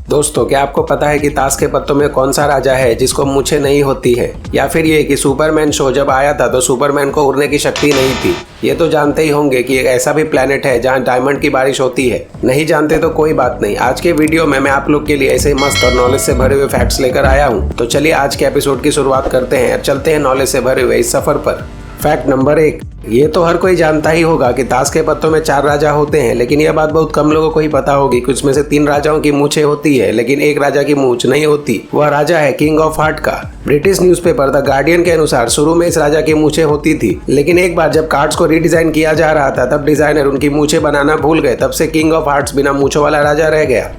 दोस्तों, क्या आपको पता है कि ताश के पत्तों में कौन सा राजा है जिसको मूछें नहीं होती है? या फिर ये कि सुपरमैन शो जब आया था तो सुपरमैन को उड़ने की शक्ति नहीं थी। ये तो जानते ही होंगे कि एक ऐसा भी प्लेनेट है जहाँ डायमंड की बारिश होती है। नहीं जानते तो कोई बात नहीं, आज के वीडियो में मैं आप लोग के लिए ऐसे ही मस्त और नॉलेज से भरे हुए फैक्ट्स लेकर आया हूँ। तो चलिए आज के एपिसोड की शुरुआत करते हैं और चलते हैं नॉलेज से भरे हुए इस सफर पर। फैक्ट नंबर 1, ये तो हर कोई जानता ही होगा कि ताश के पत्तों में 4 राजा होते हैं, लेकिन यह बात बहुत कम लोगों को ही पता होगी कि उसमें से 3 राजाओं की मूछें होती है, लेकिन एक राजा की मूछ नहीं होती। वह राजा है किंग ऑफ हार्ट का। ब्रिटिश न्यूज़पेपर द गार्डियन के अनुसार शुरू में इस राजा की मूछें होती थी, लेकिन एक बार जब कार्ड्स को रीडिजाइन किया जा रहा था तब डिजाइनर उनकी मूछें बनाना भूल गए। तब से किंग ऑफ हार्ट्स बिना मूछों वाला राजा रह गया।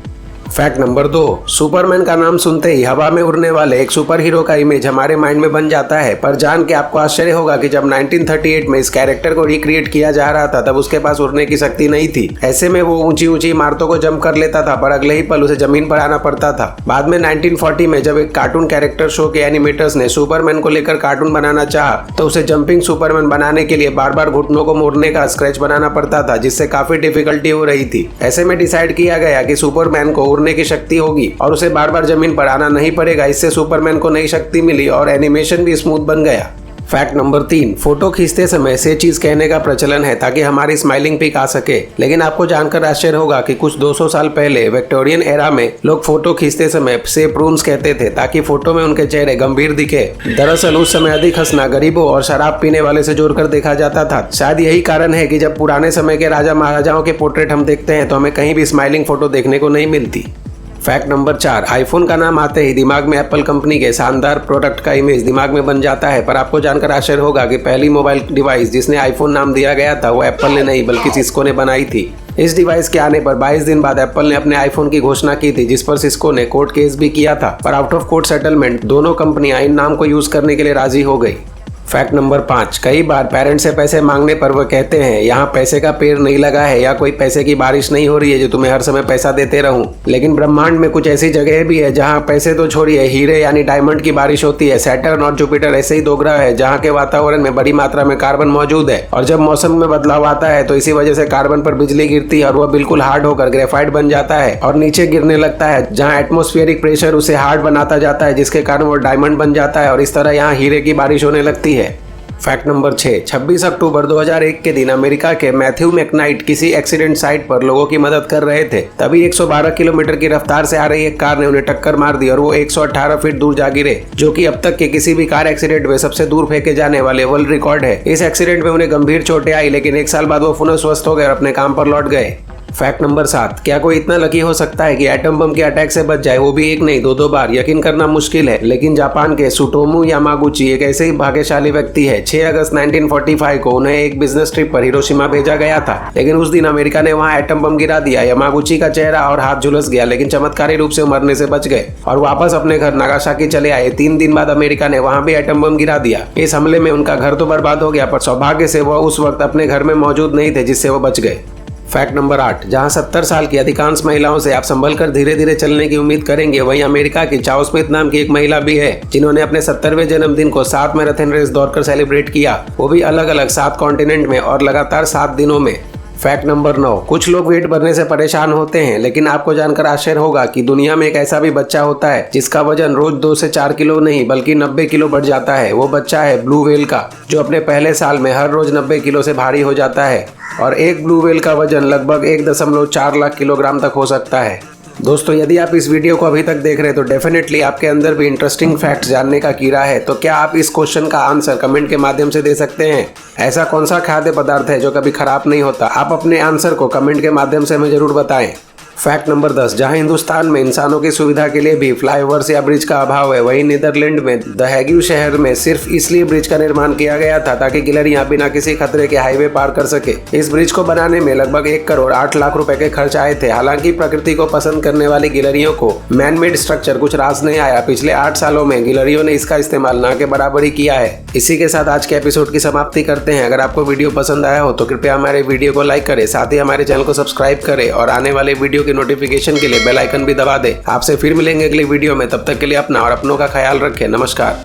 फैक्ट नंबर 2, सुपरमैन का नाम सुनते ही हवा में उड़ने वाले एक सुपर हीरो का इमेज हमारे माइंड में बन जाता है। पर जान के आपको आश्चर्य होगा कि जब 1938 में इस कैरेक्टर को रिक्रिएट किया जा रहा था तब उसके पास उड़ने की शक्ति नहीं थी। ऐसे में वो ऊंची ऊंची इमारतों को जंप कर लेता था, पर अगले ही पल उसे जमीन पर आना पड़ता था। बाद में 1940 में जब एक कार्टून कैरेक्टर शो के एनिमेटर्स ने सुपरमैन को लेकर कार्टून बनाना चाहा तो उसे जंपिंग सुपरमैन बनाने के लिए बार बार घुटनों को मोड़ने का स्क्रैच बनाना पड़ता था, जिससे काफी डिफिकल्टी हो रही थी। ऐसे में डिसाइड किया गया कि सुपरमैन को उड़ने की शक्ति होगी और उसे बार बार जमीन पर आना नहीं पड़ेगा। इससे सुपरमैन को नई शक्ति मिली और एनिमेशन भी स्मूथ बन गया। फैक्ट नंबर 3, फोटो खींचते समय से चीज कहने का प्रचलन है ताकि हमारी स्माइलिंग पिक आ सके। लेकिन आपको जानकर आश्चर्य होगा कि कुछ 200 साल पहले विक्टोरियन एरा में लोग फोटो खींचते समय से प्रून्स कहते थे ताकि फोटो में उनके चेहरे गंभीर दिखे। दरअसल उस समय अधिक हंसना गरीबों और शराब पीने वाले से जोड़कर देखा जाता था। शायद यही कारण है कि जब पुराने समय के राजा महाराजाओं के पोर्ट्रेट हम देखते हैं तो हमें कहीं भी स्माइलिंग फोटो देखने को नहीं मिलती। फैक्ट नंबर 4, आईफोन का नाम आते ही दिमाग में एप्पल कंपनी के शानदार प्रोडक्ट का इमेज दिमाग में बन जाता है। पर आपको जानकर आश्चर्य होगा कि पहली मोबाइल डिवाइस जिसने आईफोन नाम दिया गया था वो एप्पल ने नहीं बल्कि सिस्को ने बनाई थी। इस डिवाइस के आने पर 22 दिन बाद एप्पल ने अपने आईफोन की घोषणा की थी, जिस पर सिस्को ने कोर्ट केस भी किया था। पर आउट ऑफ कोर्ट सेटलमेंट दोनों कंपनियां इन नाम को यूज करने के लिए राजी हो गई। फैक्ट नंबर 5, कई बार पेरेंट्स से पैसे मांगने पर वह कहते हैं यहाँ पैसे का पेड़ नहीं लगा है या कोई पैसे की बारिश नहीं हो रही है जो तुम्हें हर समय पैसा देते रहूं। लेकिन ब्रह्मांड में कुछ ऐसी जगह भी है जहाँ पैसे तो छोड़िए हीरे यानी डायमंड की बारिश होती है। सैटर्न और जुपिटर ऐसे ही 2 ग्रह है जहाँ के वातावरण में बड़ी मात्रा में कार्बन मौजूद है और जब मौसम में बदलाव आता है तो इसी वजह से कार्बन पर बिजली गिरती है और वह बिल्कुल हार्ड होकर ग्रेफाइट बन जाता है और नीचे गिरने लगता है, जहाँ एटमॉस्फेरिक प्रेशर उसे हार्ड बनाता जाता है, जिसके कारण वो डायमंड बन जाता है और इस तरह यहाँ हीरे की बारिश होने लगती है। फैक्ट नंबर 6, 26 अक्टूबर 2001 के दिन अमेरिका के मैथ्यू मैकनाइट किसी एक्सीडेंट साइट पर लोगों की मदद कर रहे थे। तभी 112 किलोमीटर की रफ्तार से आ रही एक कार ने उन्हें टक्कर मार दी और वो 118 फीट दूर जा गिरे, जो कि अब तक के किसी भी कार एक्सीडेंट में सबसे दूर फेंके जाने वाले वर्ल्ड रिकॉर्ड है। इस एक्सीडेंट में उन्हें गंभीर चोटें आई, लेकिन 1 साल बाद वो पुनः स्वस्थ हो गए और अपने काम पर लौट गए। फैक्ट नंबर 7, क्या कोई इतना लकी हो सकता है कि एटम बम के अटैक से बच जाए, वो भी 1 नहीं 2 बार? यकीन करना मुश्किल है, लेकिन जापान के सुटोमू यामागुची एक ऐसे ही भाग्यशाली व्यक्ति है। 6 अगस्त 1945 को उन्हें एक बिजनेस ट्रिप पर हिरोशिमा भेजा गया था, लेकिन उस दिन अमेरिका ने वहां एटम बम गिरा दिया। यामागुची का चेहरा और हाथ झुलस गया, लेकिन चमत्कारी रूप से मरने से बच गए और वापस अपने घर नागासाकी चले आए। 3 दिन बाद अमेरिका ने वहां भी एटम बम गिरा दिया। इस हमले में उनका घर तो बर्बाद हो गया, पर सौभाग्य से वह उस वक्त अपने घर में मौजूद नहीं थे, जिससे वो बच गए। फैक्ट नंबर 8, जहां 70 साल की अधिकांश महिलाओं से आप संभल कर धीरे धीरे चलने की उम्मीद करेंगे, वहीं अमेरिका की चाओ स्मिथ नाम की एक महिला भी है जिन्होंने अपने 70वें जन्मदिन को 7 मैराथन रेस दौड़कर सेलिब्रेट किया, वो भी अलग अलग 7 कॉन्टिनेंट में और लगातार 7 दिनों में। फैक्ट नंबर 9, कुछ लोग वेट बढ़ने से परेशान होते हैं, लेकिन आपको जानकर आश्चर्य होगा कि दुनिया में एक ऐसा भी बच्चा होता है जिसका वजन रोज 2 से 4 किलो नहीं बल्कि 90 किलो बढ़ जाता है। वो बच्चा है ब्लू व्हेल का, जो अपने पहले साल में हर रोज 90 किलो से भारी हो जाता है और एक ब्लू व्हेल का वजन लगभग 1.4 लाख किलोग्राम तक हो सकता है। दोस्तों, यदि आप इस वीडियो को अभी तक देख रहे हैं तो डेफिनेटली आपके अंदर भी इंटरेस्टिंग फैक्ट्स जानने का कीड़ा है। तो क्या आप इस क्वेश्चन का आंसर कमेंट के माध्यम से दे सकते हैं? ऐसा कौन सा खाद्य पदार्थ है जो कभी खराब नहीं होता? आप अपने आंसर को कमेंट के माध्यम से हमें जरूर बताएं। फैक्ट नंबर 10, जहां हिंदुस्तान में इंसानों की सुविधा के लिए भी फ्लाईओवर्स या ब्रिज का अभाव है, वहीं नीदरलैंड में द हैग शहर में सिर्फ इसलिए ब्रिज का निर्माण किया गया था ताकि गिलहरियां बिना किसी खतरे के हाईवे पार कर सके। इस ब्रिज को बनाने में लगभग 1 करोड़ 8 लाख रुपए के खर्च आए थे। हालांकि प्रकृति को पसंद करने वाली गिलहरियों को मैन मेड स्ट्रक्चर कुछ रास नहीं आया। पिछले 8 सालों में गिलहरियों ने इसका इस्तेमाल ना के बराबर ही किया है। इसी के साथ आज के एपिसोड की समाप्ति करते हैं। अगर आपको वीडियो पसंद आया हो तो कृपया हमारे वीडियो को लाइक करें, साथ ही हमारे चैनल को सब्सक्राइब करें और आने वाले वीडियो की नोटिफिकेशन के लिए बेल आइकन भी दबा दे। आपसे फिर मिलेंगे अगली वीडियो में, तब तक के लिए अपना और अपनों का ख्याल रखें। नमस्कार।